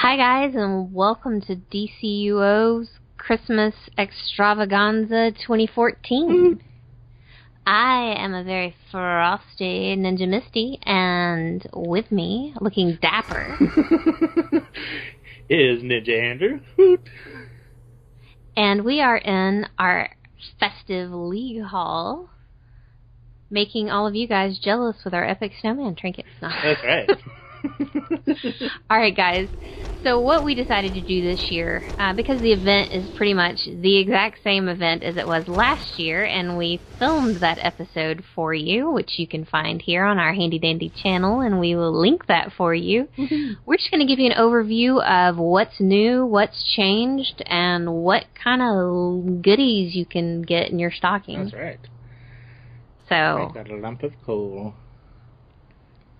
Hi guys, and welcome to DCUO's Christmas Extravaganza 2014. I am a very frosty Ninja Misty, and with me, looking dapper, is Ninja Andrew. And we are in our festive league hall, making all of you guys jealous with our epic snowman trinkets. That's right. Alright guys, so what we decided to do this year, because the event is pretty much the exact same event as it was last year, and we filmed that episode for you, which you can find here on our handy dandy channel, and we will link that for you. We're just going to give you an overview of what's new, what's changed, and what kind of goodies you can get in your stocking. That's right. So, I got a lump of coal.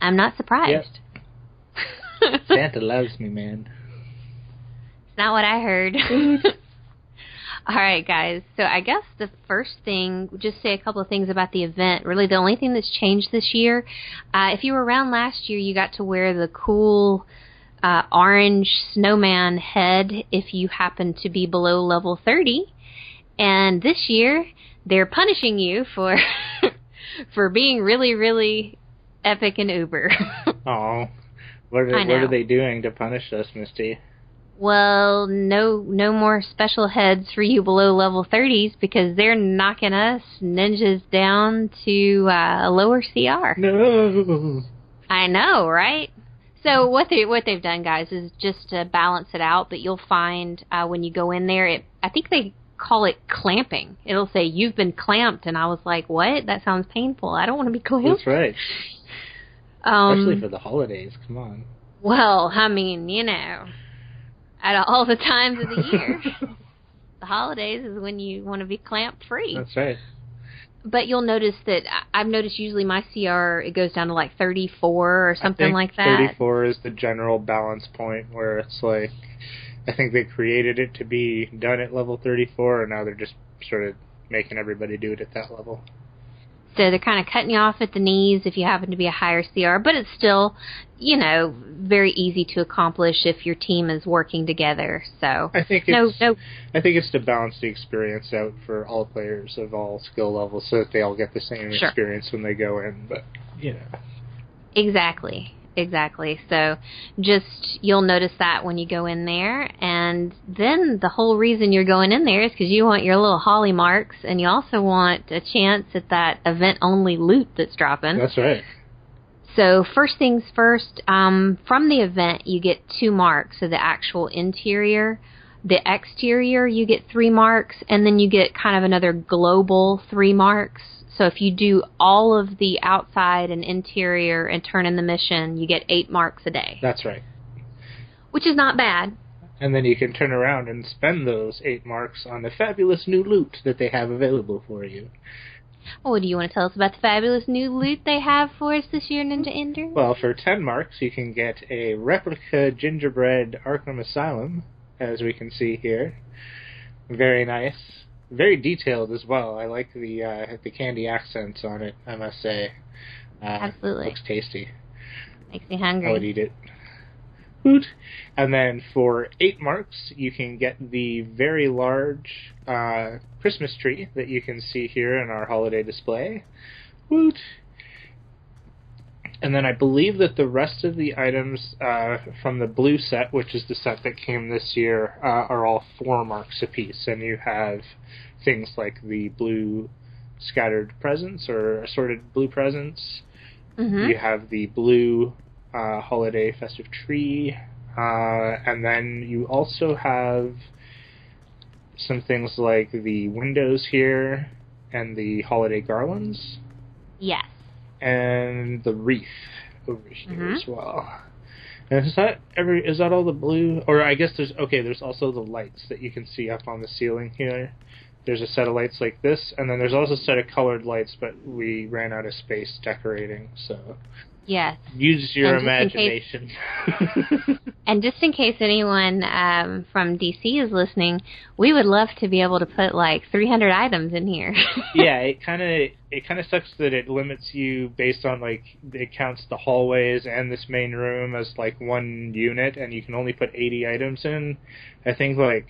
I'm not surprised. Yep. Santa loves me, man. It's not what I heard. Alright, guys. So I guess the first thing, just say a couple of things about the event. Really, the only thing that's changed this year, if you were around last year, you got to wear the cool orange snowman head if you happen to be below level 30. And this year, they're punishing you for for being really, really epic and uber. Oh. What are they doing to punish us, Misty? Well, no more special heads for you below level 30s because they're knocking us ninjas down to a lower CR. No. I know, right? So what they've done, guys, is just to balance it out. But you'll find when you go in there, I think they call it clamping. It'll say you've been clamped, and I was like, what? That sounds painful. I don't want to be clamped. That's right. Especially for the holidays, come on. Well, I mean, you know, out of all the times of the year, the holidays is when you want to be clamp free. That's right. But you'll notice that I've noticed usually my CR, it goes down to like 34 or something like that. 34 is the general balance point where it's like, I think they created it to be done at level 34, and now they're just sort of making everybody do it at that level. So they're kind of cutting you off at the knees if you happen to be a higher CR, but it's still, you know, very easy to accomplish if your team is working together. So I think it's to balance the experience out for all players of all skill levels, so that they all get the same experience when they go in. But you know, exactly. So just, you'll notice that when you go in there, and then the whole reason you're going in there is because you want your little holly marks, and you also want a chance at that event-only loot that's dropping. That's right. So first things first, from the event you get 2 marks of the actual interior. The exterior you get 3 marks, and then you get kind of another global 3 marks. So if you do all of the outside and interior and turn in the mission, you get 8 marks a day. That's right. Which is not bad. And then you can turn around and spend those 8 marks on the fabulous new loot that they have available for you. Oh, do you want to tell us about the fabulous new loot they have for us this year, Ninja Ender? Well, for 10 marks, you can get a replica gingerbread Arkham Asylum, as we can see here. Very nice. Very detailed as well. I like the candy accents on it, I must say. Absolutely. Looks tasty. Makes me hungry. I would eat it. Food. And then for 8 marks, you can get the very large Christmas tree that you can see here in our holiday display. Woot! And then I believe that the rest of the items from the blue set, which is the set that came this year, are all 4 marks apiece. And you have things like the blue scattered presents or assorted blue presents. Mm-hmm. You have the blue holiday festive tree. And then you also have some things like the windows here and the holiday garlands. Yes. And the wreath over here as well. And is that all the blue? Or I guess there's also the lights that you can see up on the ceiling here. There's a set of lights like this, and then there's also a set of colored lights, but we ran out of space decorating, so Yes. Use your imagination. And just in case anyone from DC is listening, we would love to be able to put like 300 items in here. Yeah, it kind of sucks that it limits you based on like it counts the hallways and this main room as like one unit, and you can only put 80 items in. I think like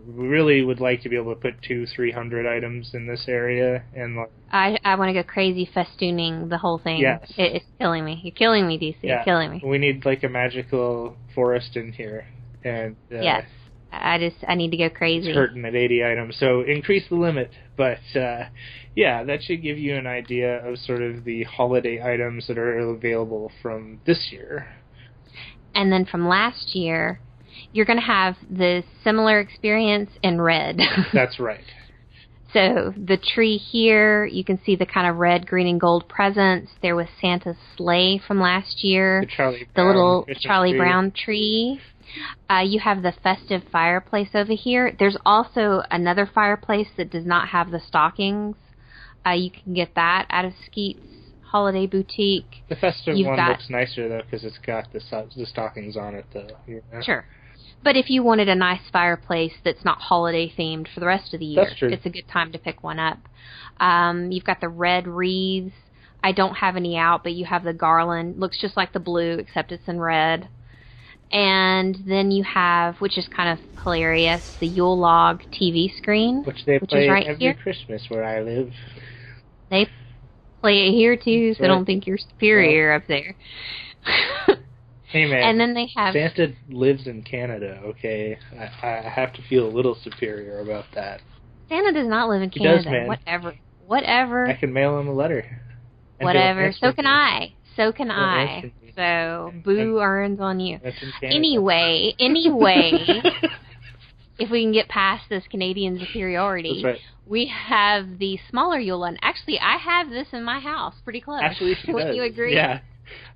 we really would like to be able to put 200-300 items in this area, and like, I want to go crazy festooning the whole thing. Yes. It's killing me. You're killing me, DC. yeah, You're killing me. we need like a magical forest in here, and Yes. I need to go crazy. It's hurting at 80 items, so increase the limit. But yeah, that should give you an idea of sort of the holiday items that are available from this year. And then from last year, you're going to have the similar experience in red. That's right. So the tree here, you can see the kind of red, green, and gold presents. There was Santa's sleigh from last year. The little Charlie Brown tree. You have the festive fireplace over here. There's also another fireplace that does not have the stockings. You can get that out of Skeet's Holiday Boutique. The festive one looks nicer, though, because it's got the stockings on it, though. Yeah. Sure. But if you wanted a nice fireplace that's not holiday themed for the rest of the year, it's a good time to pick one up. You've got the red wreaths. I don't have any out, but you have the garland. Looks just like the blue, except it's in red. And then you have, which is kind of hilarious, the Yule Log TV screen. Which they play is right every here. Christmas where I live. They play it here, too, so don't think you're superior up there. Hey, man. And then they have... Santa lives in Canada, okay? I have to feel a little superior about that. Santa does not live in Canada. He does, man. Whatever. I can mail him a letter. Whatever. So can I. So, boo earns on you. Anyway, if we can get past this Canadian superiority, we have the smaller Yule one. Actually, I have this in my house, pretty close. Actually, she Would does. you agree? Yeah.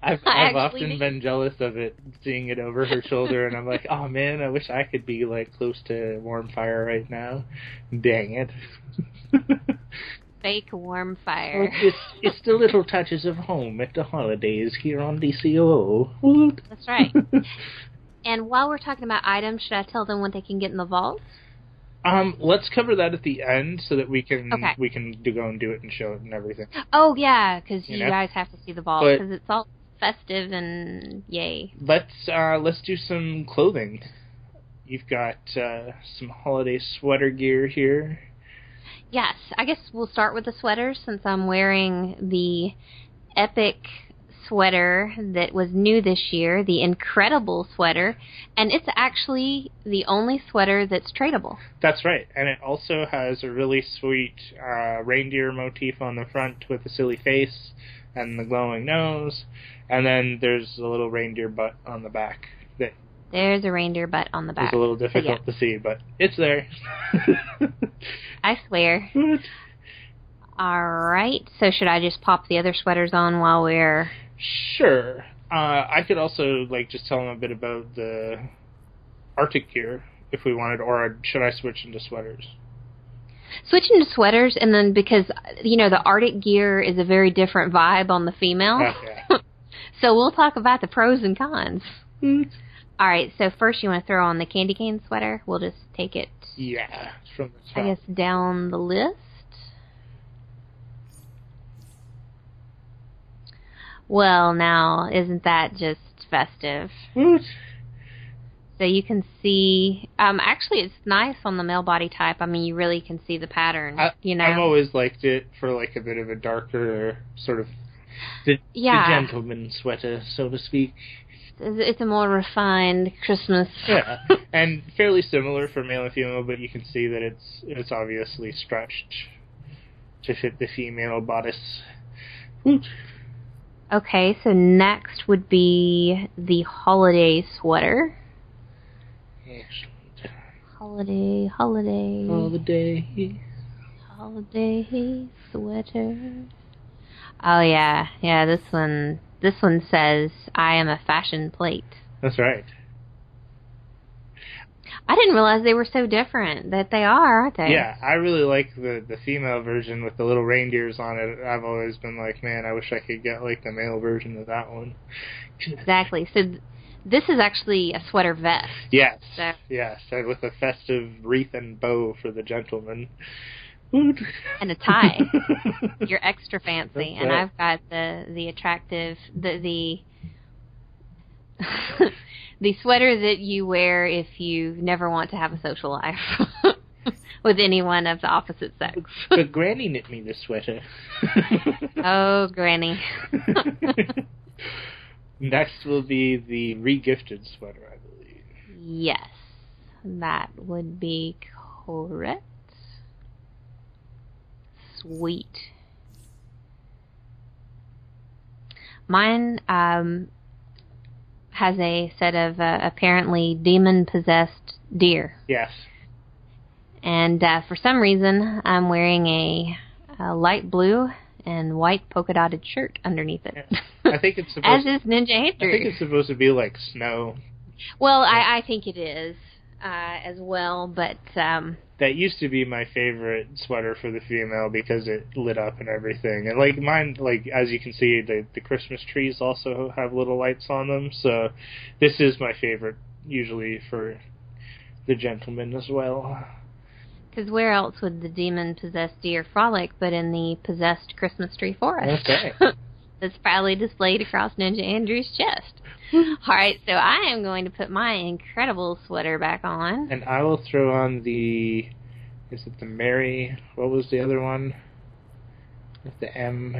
I've often been jealous of it, seeing it over her shoulder, and I'm like, oh man, I wish I could be like close to warm fire right now. Dang it. Fake warm fire. Well, it's the little touches of home at the holidays here on DCUO. That's right. And while we're talking about items, should I tell them what they can get in the vault? Let's cover that at the end so that we can go and do it and show it and everything. Oh yeah, because you guys have to see the vault because it's all festive and yay. Let's do some clothing. You've got some holiday sweater gear here. Yes, I guess we'll start with the sweaters since I'm wearing the epic sweater that was new this year, the Incredible sweater, and it's actually the only sweater that's tradable. That's right, and it also has a really sweet reindeer motif on the front with a silly face and the glowing nose, and then there's a little reindeer butt on the back. There's a reindeer butt on the back. It's a little difficult to see, but it's there. I swear. All right, so should I just pop the other sweaters on while we're... Sure. I could also just tell them a bit about the Arctic gear if we wanted, or should I switch into sweaters? Switch into sweaters, and then because, the Arctic gear is a very different vibe on the female. Okay. So we'll talk about the pros and cons. All right, so first you want to throw on the candy cane sweater. We'll just take it, from the top. I guess, down the list. Well, now, isn't that just festive? So you can see, actually it's nice on the male body type. I mean, you really can see the pattern, I've always liked it for a bit of a darker sort of the gentleman sweater, so to speak. It's a more refined Christmas. Yeah, and fairly similar for male and female, but you can see that it's obviously stretched to fit the female bodice. Okay, so next would be the holiday sweater. Excellent. Holiday sweater. Oh yeah, this one says, I am a fashion plate. That's right. I didn't realize they were so different. That they are, aren't they? Yeah, I really like the female version with the little reindeers on it. I've always been like, man, I wish I could get like the male version of that one. Exactly. So this is actually a sweater vest. Yes, So. yes, and with a festive wreath and bow for the gentleman. And a tie. You're extra fancy. That's and right. I've got the attractive, the the sweater that you wear if you never want to have a social life with anyone of the opposite sex. But Granny knit me this sweater. Oh, Granny. Next will be the re-gifted sweater, I believe. Yes, that would be correct. Sweet. Mine has a set of apparently demon-possessed deer. Yes. And for some reason, I'm wearing a light blue and white polka-dotted shirt underneath it. Yeah. I think it's supposed As is Ninja Andrew. I think it's supposed to be like snow. Well, I think it is as well, but... that used to be my favorite sweater for the female because it lit up and everything. And like mine, like as you can see, the Christmas trees also have little lights on them. So this is my favorite usually for the gentleman as well. Because where else would the demon-possessed deer frolic but in the possessed Christmas tree forest? Okay. That's proudly displayed across Ninja Andrew's chest. All right, so I am going to put my incredible sweater back on. And I will throw on the... Is it the Mary... What was the other one? With the M...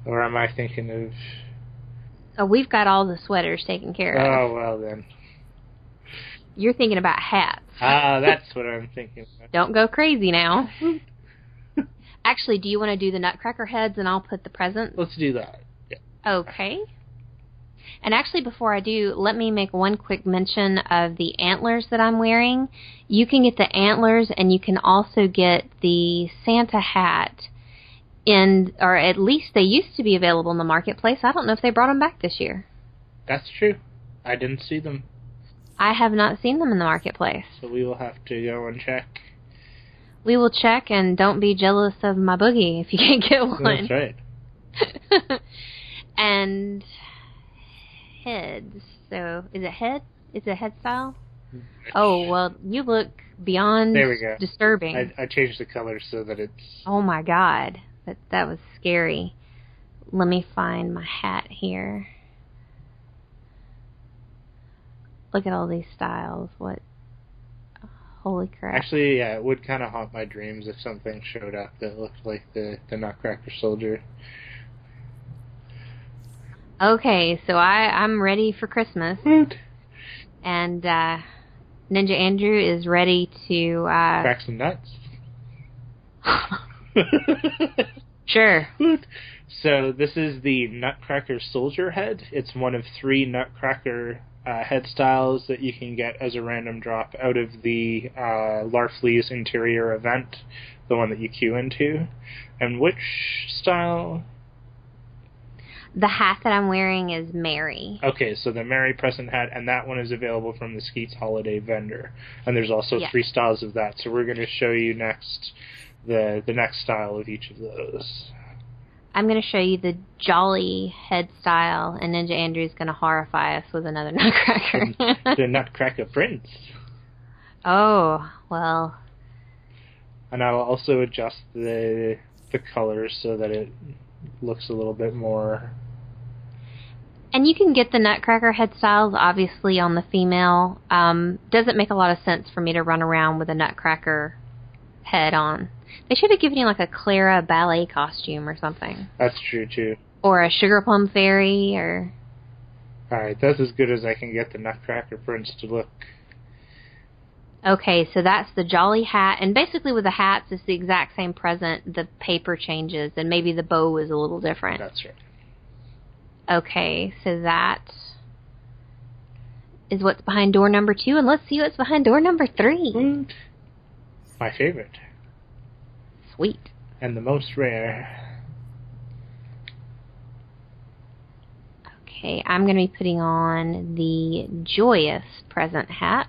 Or am I thinking of... Oh, we've got all the sweaters taken care of. Oh, well then. You're thinking about hats. Ah, that's what I'm thinking of. Don't go crazy now. Actually, do you want to do the nutcracker heads and I'll put the presents? Let's do that. Yeah. Okay. And actually, before I do, let me make one quick mention of the antlers that I'm wearing. You can get the antlers, and you can also get the Santa hat, or at least they used to be available in the marketplace. I don't know if they brought them back this year. That's true. I didn't see them. I have not seen them in the marketplace. So we will have to go and check. We will check, and don't be jealous of my boogie if you can't get one. That's right. And... heads. So, is it head? Is it head style? Oh, well, you look beyond there we go. disturbing. I changed the color so that it's... Oh my god. That was scary. Let me find my hat here. Look at all these styles. What? Holy crap. Actually, yeah, it would kind of haunt my dreams if something showed up that looked like the Nutcracker Soldier. Okay, so I'm ready for Christmas. Woot. And Ninja Andrew is ready to... crack some nuts. Sure. Woot. So this is the Nutcracker Soldier head. It's one of 3 Nutcracker head styles that you can get as a random drop out of the Larfleeze Interior event, the one that you queue into. And which style... The hat that I'm wearing is Mary. Okay, so the Mary present hat, and that one is available from the Skeets Holiday vendor. And there's also 3 styles of that. So we're going to show you next the next style of each of those. I'm going to show you the Jolly head style, and Ninja Andrew's going to horrify us with another Nutcracker. The Nutcracker Prince. Oh, well. And I'll also adjust the colors so that it looks a little bit more... And you can get the Nutcracker head styles, obviously, on the female. Doesn't make a lot of sense for me to run around with a Nutcracker head on. They should have given you like a Clara ballet costume or something. That's true, too. Or a Sugar Plum Fairy, or... Alright, that's as good as I can get the Nutcracker Prince to look. Okay, so that's the Jolly hat. And basically with the hats, it's the exact same present. The paper changes, and maybe the bow is a little different. That's right. Okay, so that is what's behind door number 2, and let's see what's behind door number 3. My favorite. Sweet. And the most rare. Okay, I'm going to be putting on the Joyous present hat.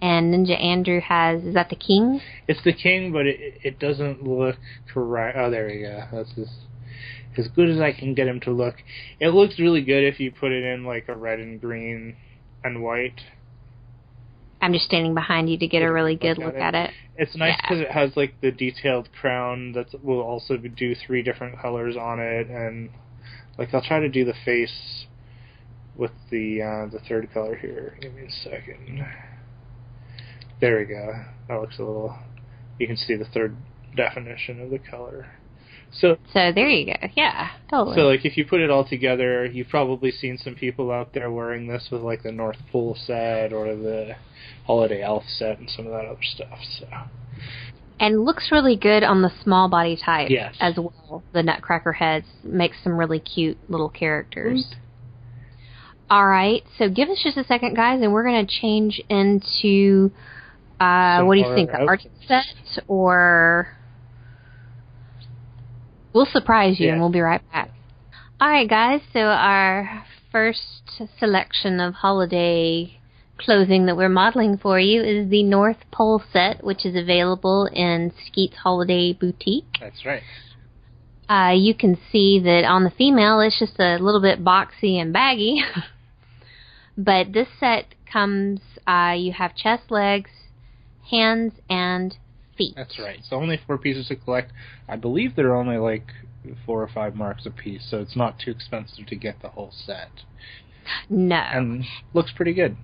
And Ninja Andrew has, is that the king? It's the king, but it doesn't look correct. Oh, there we go. That's as good as I can get him to look. It looks really good if you put it in like a red and green and white. I'm just standing behind you to get a really good look at it. It's nice because it has like the detailed crown that will also do 3 different colors on it, and like I'll try to do the face with the third color here. Give me a second. There we go. That looks a little... You can see the third definition of the color. So there you go. Yeah, totally. So like if you put it all together, you've probably seen some people out there wearing this with like the North Pole set or the Holiday Elf set and some of that other stuff. So. And looks really good on the small body type as well. The Nutcracker heads make some really cute little characters. All right, so give us just a second, guys, and we're going to change into... what do you think, the art set, or... We'll surprise you, and we'll be right back. All right, guys, so our first selection of holiday clothing that we're modeling for you is the North Pole set, which is available in Skeet's Holiday Boutique. That's right. You can see that on the female, it's just a little bit boxy and baggy. But this set comes, you have chest, legs, hands, and feet. That's right. It's only 4 pieces to collect. I believe they're only like 4 or 5 marks a piece, so it's not too expensive to get the whole set. No. And looks pretty good.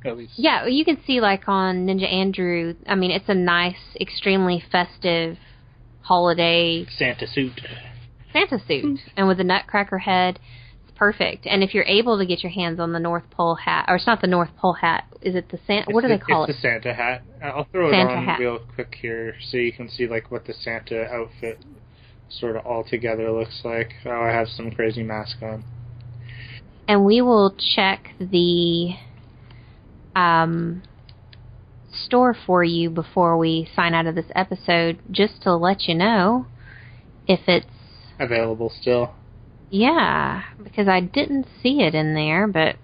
At least. Yeah, you can see like on Ninja Andrew, I mean, it's a nice, extremely festive holiday... Santa suit. And with the Nutcracker head... Perfect. And if you're able to get your hands on the North Pole hat, or it's not the North Pole hat, is it the Santa? What do they call it? It's the Santa hat. I'll throw it on real quick here so you can see like what the Santa outfit sort of all together looks like. Oh, I have some crazy mask on. And we will check the store for you before we sign out of this episode, just to let you know if it's available still. Yeah, because I didn't see it in there, but...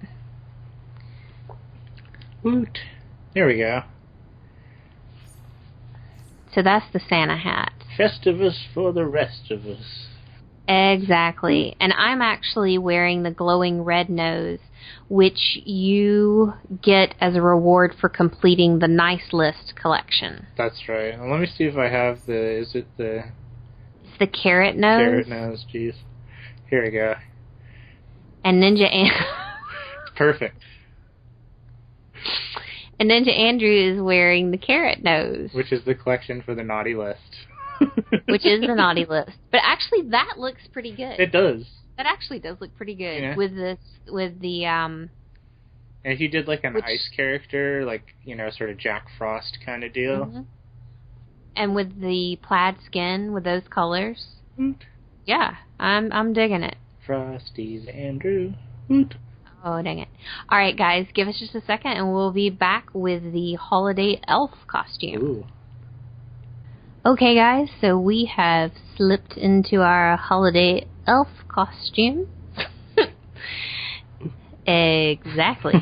Woot. There we go. So that's the Santa hat. Festivus for the rest of us. Exactly. And I'm actually wearing the glowing red nose, which you get as a reward for completing the Nice List collection. That's right. Well, let me see if I have the... Is it the... It's the carrot nose? Carrot nose, jeez. Here we go. And Ninja Perfect. And Ninja Andrew is wearing the carrot nose. Which is the collection for the Naughty List. Which is the Naughty List. But actually that looks pretty good. It does. That actually does look pretty good. Yeah. With the And if you did like an ice character, like, you know, sort of Jack Frost kind of deal. Mm-hmm. And with the plaid skin, with those colors. Mm-hmm. Yeah, I'm digging it. Frosty's Andrew. Oh, dang it. All right, guys, give us just a second, and we'll be back with the holiday elf costume. Ooh. Okay, guys, so we have slipped into our holiday elf costume. Exactly.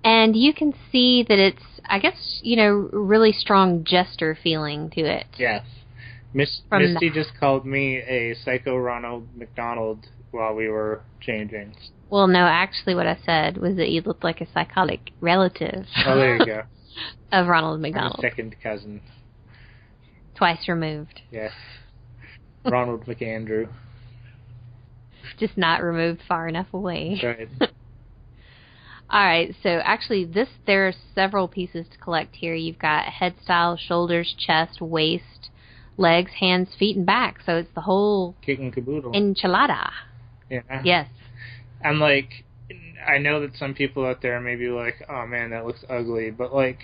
And you can see that it's, I guess, you know, really strong jester feeling to it. Yes. Misty just called me a psycho Ronald McDonald while we were changing. Well, no, actually what I said was that you looked like a psychotic relative. Oh, there you go. Of Ronald McDonald. My second cousin. Twice removed. Yes. Ronald McAndrew. Just not removed far enough away. Right. All right, so actually there are several pieces to collect here. You've got head style, shoulders, chest, waist, legs, hands, feet, and back. So it's the whole kit and caboodle. Enchilada. Yeah. Yes. And like, I know that some people out there may be like, oh man, that looks ugly. But like,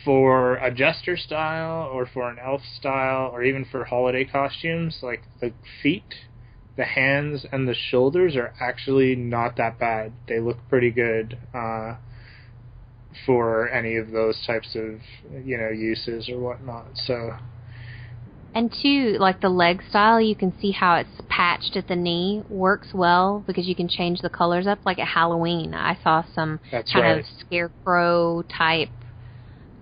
for a jester style, or for an elf style, or even for holiday costumes, like the feet, the hands, and the shoulders are actually not that bad. They look pretty good for any of those types of, you know, uses or whatnot. So And two, like the leg style, you can see how it's patched at the knee works well because you can change the colors up. Like at Halloween, I saw some kind of scarecrow type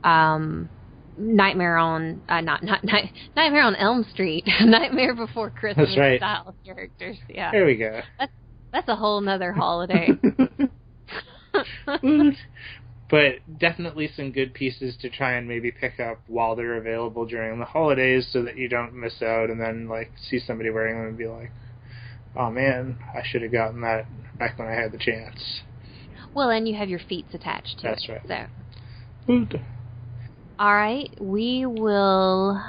Nightmare on Nightmare on Elm Street, Nightmare Before Christmas style characters. Yeah, there we go. That's a whole nother holiday. But definitely some good pieces to try and maybe pick up while they're available during the holidays so that you don't miss out and then like see somebody wearing them and be like, oh man, I should have gotten that back when I had the chance. Well, and you have your feet attached to That's it. right. So. All right, we will,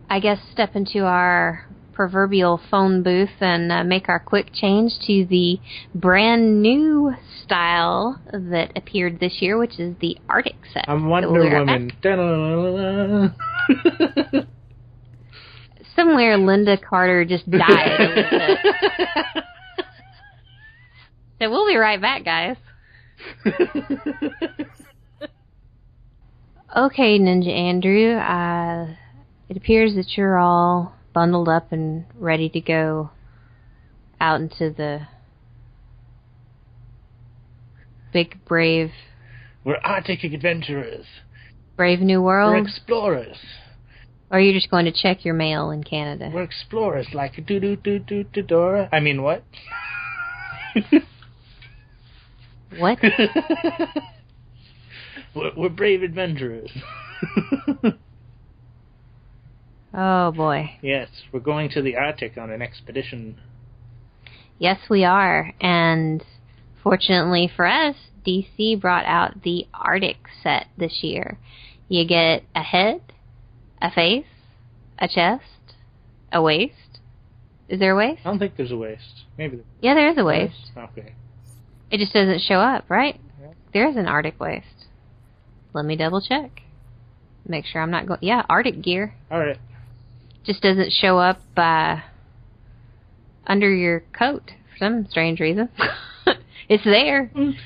I guess, step into our proverbial phone booth and make our quick change to the brand new style that appeared this year, which is the Arctic set. I'm Wonder Woman. Somewhere Linda Carter just died a little bit. So we'll be right back, guys. Okay, Ninja Andrew, it appears that you're all bundled up and ready to go out into the big, brave... We're Arctic adventurers. Brave new world? We're explorers. Or are you just going to check your mail in Canada? We're explorers like a do-do-do-do-do-dora. I mean, what? What? We're brave adventurers. Oh, boy. Yes, we're going to the Arctic on an expedition. Yes, we are. And fortunately for us, DC brought out the Arctic set this year. You get a head, a face, a chest, a waist. Is there a waist? I don't think there's a waist. Maybe. Yeah, there is a waist. Okay. It just doesn't show up, right? Yep. There is an Arctic waist. Let me double check. Make sure I'm not going... Yeah, Arctic gear. All right. Just doesn't show up under your coat for some strange reason. It's there. Mm.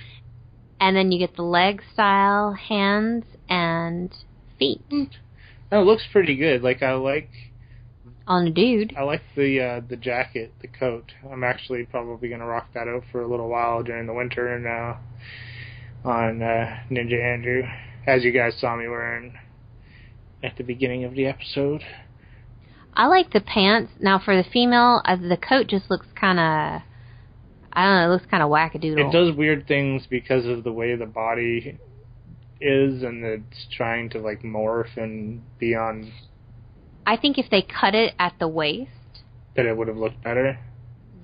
And then you get the leg style, hands, and feet. Oh, it looks pretty good. Like, I like... On a dude. I like the jacket, the coat. I'm actually probably going to rock that out for a little while during the winter and on Ninja Andrew, as you guys saw me wearing at the beginning of the episode. I like the pants. Now, for the female, the coat just looks kind of, I don't know, it looks kind of wackadoodle. It does weird things because of the way the body is, and it's trying to, like, morph and be on... I think if they cut it at the waist... That it would have looked better?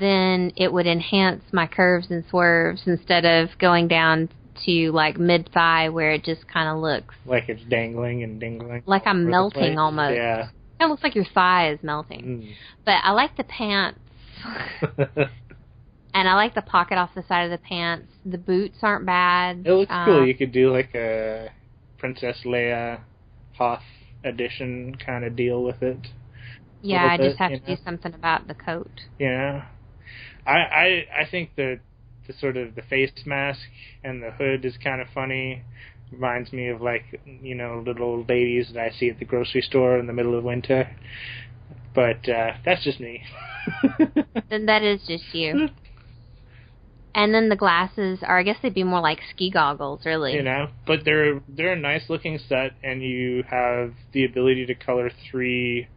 Then it would enhance my curves and swerves instead of going down to, like, mid-thigh where it just kind of looks... Like it's dangling and dingling. Like I'm melting almost. Yeah. It looks like your thigh is melting. Mm. But I like the pants. And I like the pocket off the side of the pants. The boots aren't bad. It looks cool. You could do like a Princess Leia Hoth edition kind of deal with it. Yeah, I just have to do something about the coat. Yeah. I think the sort of the face mask and the hood is kind of funny. Reminds me of, like, you know, little old ladies that I see at the grocery store in the middle of winter. But that's just me. Then that is just you. And then the glasses are, I guess they'd be more like ski goggles, really. You know, but they're a nice looking set, and you have the ability to color three.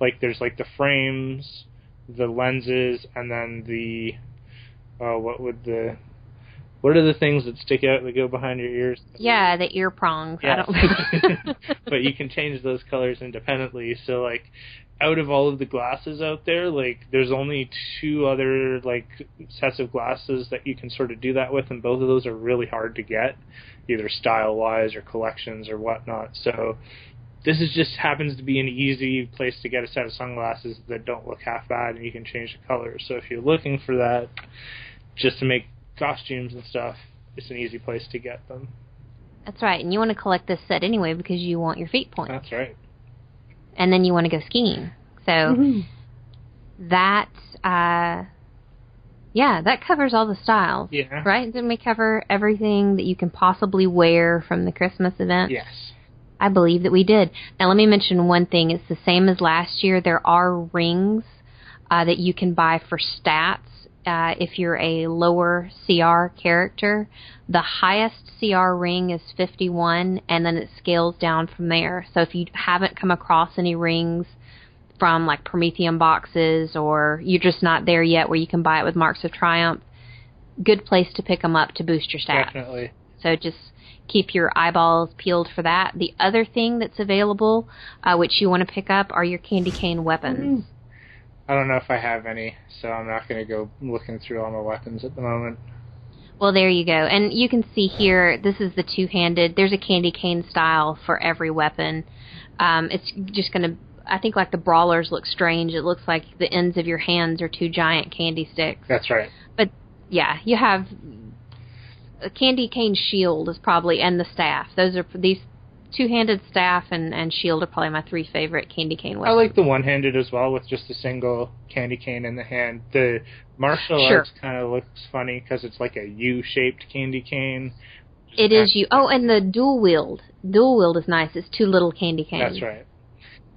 Like, there's like the frames, the lenses, and then the what are the things that stick out that go behind your ears? Yeah, the ear prongs. Yes. I don't But you can change those colors independently. So, like, out of all of the glasses out there, like, there's only two other, like, sets of glasses that you can sort of do that with, and both of those are really hard to get, either style-wise or collections or whatnot. So this is just happens to be an easy place to get a set of sunglasses that don't look half bad, and you can change the colors. So if you're looking for that, just to make costumes and stuff, it's an easy place to get them. That's right, and you want to collect this set anyway because you want your feet points. That's right. And then you want to go skiing. So that, that covers all the styles. Yeah. Right? Didn't we cover everything that you can possibly wear from the Christmas event? Yes. I believe that we did. Now, let me mention one thing. It's the same as last year. There are rings that you can buy for stats. If you're a lower CR character, the highest CR ring is 51, and then it scales down from there. So if you haven't come across any rings from like Prometheum boxes, or you're just not there yet where you can buy it with Marks of Triumph, good place to pick them up to boost your stats. Definitely. So just keep your eyeballs peeled for that. The other thing that's available, which you want to pick up, are your candy cane weapons. I don't know if I have any, so I'm not going to go looking through all my weapons at the moment. Well, there you go. And you can see here, this is the two-handed. There's a candy cane style for every weapon. It's just going to, I think like the brawlers look strange. It looks like the ends of your hands are two giant candy sticks. That's right. But, yeah, you have a candy cane shield is probably, and the staff. Those are these two-handed staff and shield are probably my three favorite candy cane weapons. I like the one-handed as well, with just a single candy cane in the hand. The martial arts kind of looks funny because it's like a U-shaped candy cane. It is you. Oh, and the dual wield. Dual wield is nice. It's two little candy canes. That's right.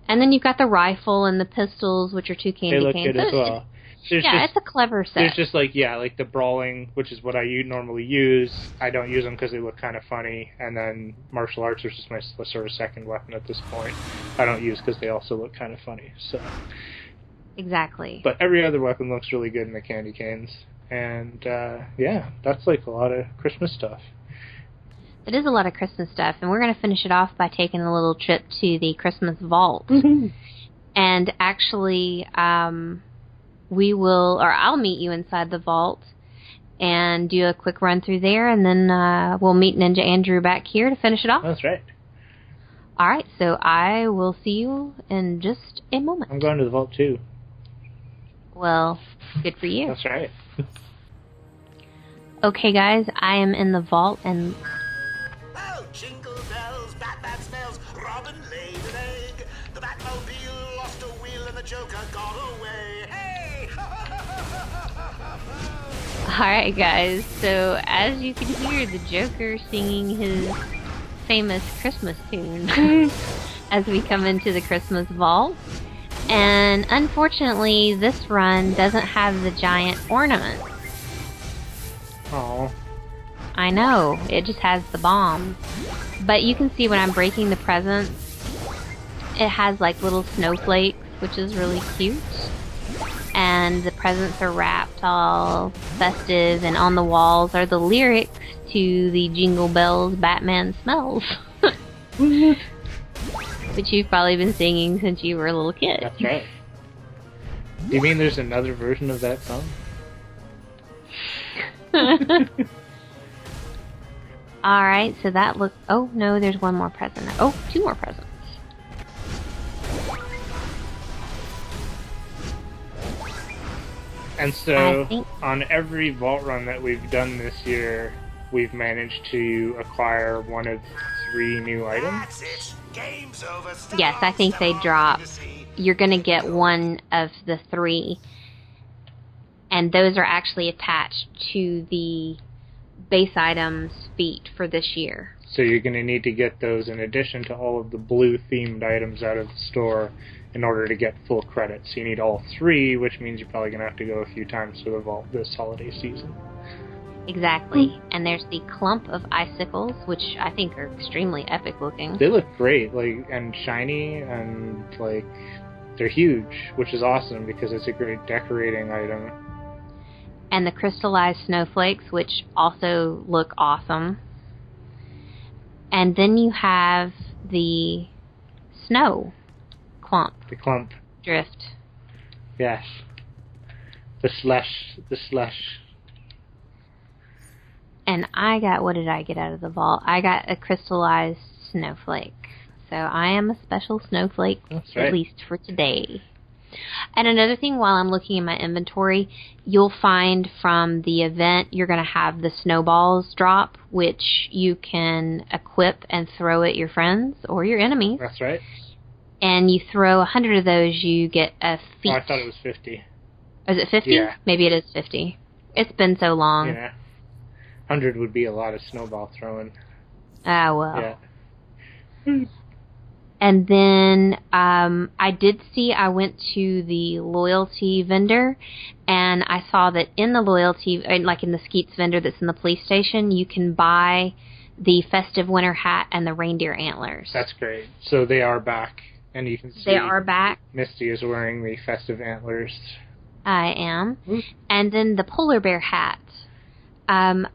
And then you've got the rifle and the pistols, which are two candy canes. They look good as well. It's a clever set. There's just like the brawling, which is what I normally use. I don't use them because they look kind of funny. And then martial arts is just my sort of second weapon at this point. I don't use because they also look kind of funny. So exactly. But every other weapon looks really good in the candy canes. And that's like a lot of Christmas stuff. It is a lot of Christmas stuff, and we're going to finish it off by taking a little trip to the Christmas Vault. And actually, I'll meet you inside the vault and do a quick run through there, and then we'll meet Ninja Andrew back here to finish it off. That's right. All right, so I will see you in just a moment. I'm going to the vault too. Well, good for you. That's right. Okay, guys, I am in the vault, and oh, jingle bells, Batman smells, Robin laid an egg, the Batmobile lost a wheel and the Joker got away. Hey! alright guys, so as you can hear, the Joker singing his famous Christmas tune as we come into the Christmas Vault. And unfortunately, this run doesn't have the giant ornament. Oh. I know, it just has the bombs. But you can see when I'm breaking the presents, it has like little snowflakes, which is really cute. And the presents are wrapped all festive, and on the walls are the lyrics to the Jingle Bells Batman Smells. Which you've probably been singing since you were a little kid. That's right. You mean there's another version of that song? Alright, so that looks... Oh, no, there's one more present. Oh, two more presents. And so, on every vault run that we've done this year, we've managed to acquire one of 3 new items. That's it. Game's over. Yes, I think they drop. You're going to get one of the 3. And those are actually attached to the base items feat for this year. So you're going to need to get those in addition to all of the blue-themed items out of the store in order to get full credit. So you need all 3, which means you're probably going to have to go a few times to the vault this holiday season. Exactly. And there's the clump of icicles, which I think are extremely epic looking. They look great, and shiny, and they're huge, which is awesome because it's a great decorating item. And the crystallized snowflakes, which also look awesome. And then you have the snow clump. The clump. Drift. Yes. The slush. And what did I get out of the vault? I got a crystallized snowflake. So I am a special snowflake, That's right. At least for today. And another thing, while I'm looking in my inventory, you'll find from the event you're going to have the snowballs drop, which you can equip and throw at your friends or your enemies. That's right. And you throw 100 of those, you get a feat. Oh, I thought it was 50. Is it 50? Yeah. Maybe it is 50. It's been so long. Yeah. 100 would be a lot of snowball throwing. Ah, well. Yeah. And then I went to the loyalty vendor, and I saw that in the loyalty, like in the Skeets vendor that's in the police station, you can buy the festive winter hat and the reindeer antlers. That's great. So they are back, and you can see they are back. Misty is wearing the festive antlers. I am. And then the polar bear hat. I'm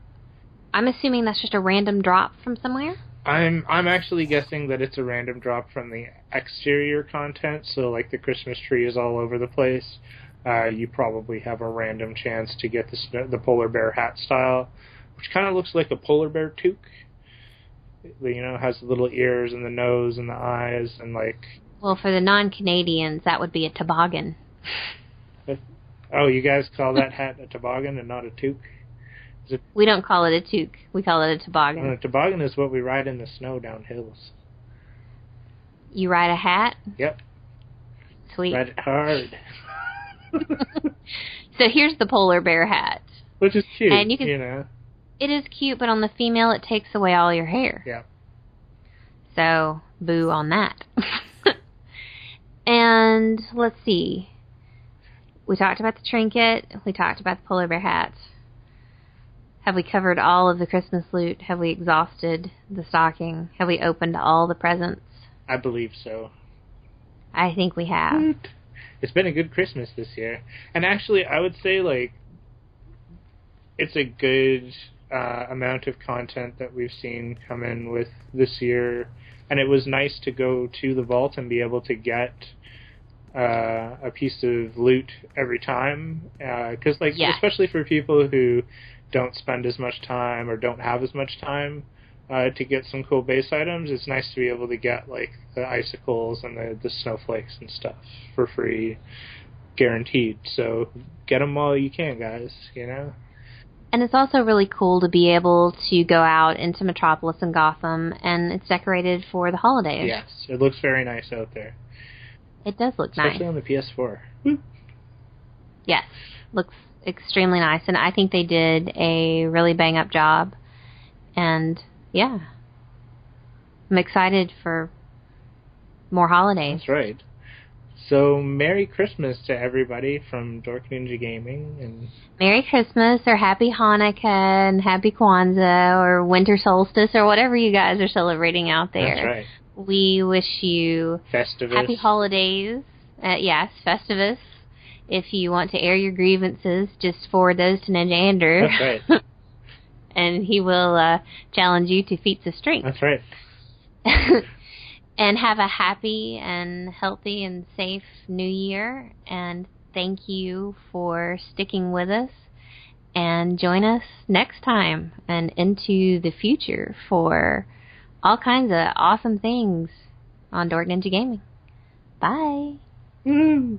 assuming that's just a random drop from somewhere? I'm actually guessing that it's a random drop from the exterior content, so like the Christmas tree is all over the place. You probably have a random chance to get the polar bear hat style, which kind of looks like a polar bear toque. You know, has the little ears and the nose and the eyes and like... Well, for the non-Canadians, that would be a toboggan. Oh, you guys call that hat a toboggan and not a toque? We don't call it a toque. We call it a toboggan. A toboggan is what we ride in the snow down hills. You ride a hat? Yep. Sweet. Ride it hard. So here's the polar bear hat. Which is cute, and you know. It is cute, but on the female, it takes away all your hair. Yeah. So, boo on that. And, let's see. We talked about the trinket. We talked about the polar bear hat. Have we covered all of the Christmas loot? Have we exhausted the stocking? Have we opened all the presents? I believe so. I think we have. It's been a good Christmas this year. And actually, I would say, like, it's a good amount of content that we've seen come in with this year. And it was nice to go to the vault and be able to get a piece of loot every time. Because, like, especially for people who don't spend as much time or don't have as much time to get some cool base items, it's nice to be able to get like the icicles and the snowflakes and stuff for free, guaranteed. So get them while you can, guys, you know? And it's also really cool to be able to go out into Metropolis and Gotham, and it's decorated for the holidays. Yes, it looks very nice out there. It does look nice. Especially on the PS4. Yes, looks extremely nice, and I think they did a really bang-up job. And, yeah. I'm excited for more holidays. That's right. So, Merry Christmas to everybody from DorkNinjaGaming. And Merry Christmas, or Happy Hanukkah, and Happy Kwanzaa, or Winter Solstice, or whatever you guys are celebrating out there. That's right. We wish you Festivus. Happy holidays. Yes, Festivus. If you want to air your grievances, just forward those to Ninja Andrew. That's right. And he will challenge you to feats of strength. That's right. And have a happy and healthy and safe new year. And thank you for sticking with us. And join us next time and into the future for all kinds of awesome things on Dork Ninja Gaming. Bye. Woo.